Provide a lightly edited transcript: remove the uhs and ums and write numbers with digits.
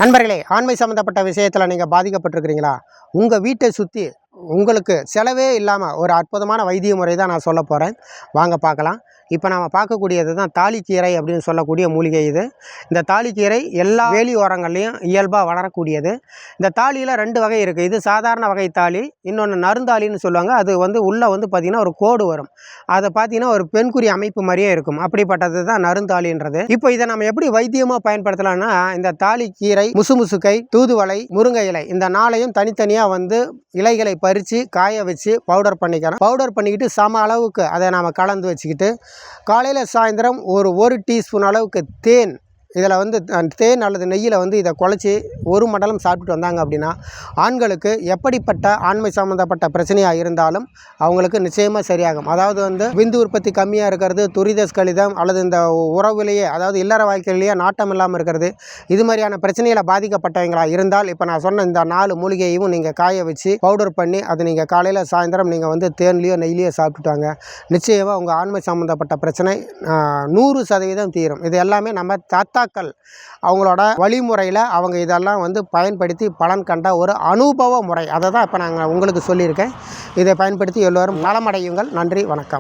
நண்பர்களே, ஆண்மை சம்மந்தப்பட்ட விஷயத்தில் நீங்கள் பாதிக்கப்பட்டிருக்கிறீங்களா? உங்கள் வீட்டை சுற்றி உங்களுக்கு செலவே இல்லாமல் ஒரு அற்புதமான வைத்திய முறை தான் நான் சொல்ல போகிறேன். வாங்க பார்க்கலாம். இப்போ நம்ம பார்க்கக்கூடியது தான் தாளிக்கீரை அப்படின்னு சொல்லக்கூடிய மூலிகை. இந்த தாளிக்கீரை எல்லா வேலி ஓரங்கள்லையும் இயல்பாக வளரக்கூடியது. இந்த தாளியில் 2 வகை இருக்குது. இது சாதாரண வகை தாளி, இன்னொன்று நறுந்தாளின்னு சொல்லுவாங்க. அது உள்ளே பார்த்திங்கன்னா ஒரு கோடு வரும். அதை பார்த்திங்கன்னா ஒரு பெண்குறி அமைப்பு மாதிரியே இருக்கும். அப்படிப்பட்டது தான் நறுந்தாளின்றது. இப்போ இதை நம்ம எப்படி வைத்தியமாக பயன்படுத்தலாம்னா, இந்த தாளிக்கீரை, முசுமுசுக்கை, தூதுவளை, முருங்கை இலை, இந்த 4ஐயும் தனித்தனியாக இலைகளை பறித்து காய வச்சு பவுடர் பண்ணிக்கலாம். பவுடர் பண்ணிக்கிட்டு சம அளவுக்கு அதை நாம் கலந்து வச்சுக்கிட்டு காலையில் சாயந்தரம் ஒரு டீஸ்பூன் அளவுக்கு தேன், இதில் தேன் அல்லது நெய்யில் இதை குழச்சி 1 மண்டலம் சாப்பிட்டு வந்தாங்க அப்படின்னா, ஆண்களுக்கு எப்படிப்பட்ட ஆண்மை சம்மந்தப்பட்ட பிரச்சனையாக இருந்தாலும் அவங்களுக்கு நிச்சயமாக சரியாகும். அதாவது விந்து உற்பத்தி கம்மியாக இருக்கிறது, துரித ஸ்கலிதம் அல்லது இந்த உறவுலேயே அதாவது இல்லற வாழ்க்கையிலேயே நாட்டம் இல்லாமல் இருக்கிறது, இது மாதிரியான பிரச்சனைகளை பாதிக்கப்பட்டவங்களாக இருந்தால் இப்போ நான் சொன்ன இந்த 4 மூலிகையும் நீங்கள் காய வச்சு பவுடர் பண்ணி அதை நீங்கள் காலையில் சாயந்தரம் நீங்கள் தேன்லேயோ நெய்லேயோ சாப்பிட்டுட்டாங்க, நிச்சயமாக உங்கள் ஆண்மை சம்மந்தப்பட்ட பிரச்சனை 100% தீரும். இது எல்லாமே நம்ம தாத்தாக்கள் அவங்களோட வழிமுறையில் அவங்க இதெல்லாம் பயன்படுத்தி பலன் கண்ட ஒரு அனுபவ முறை. அதை தான் இப்போ நாங்கள் உங்களுக்கு சொல்லியிருக்கேன். இதை பயன்படுத்தி எல்லோரும் நலமடையுங்கள். நன்றி, வணக்கம்.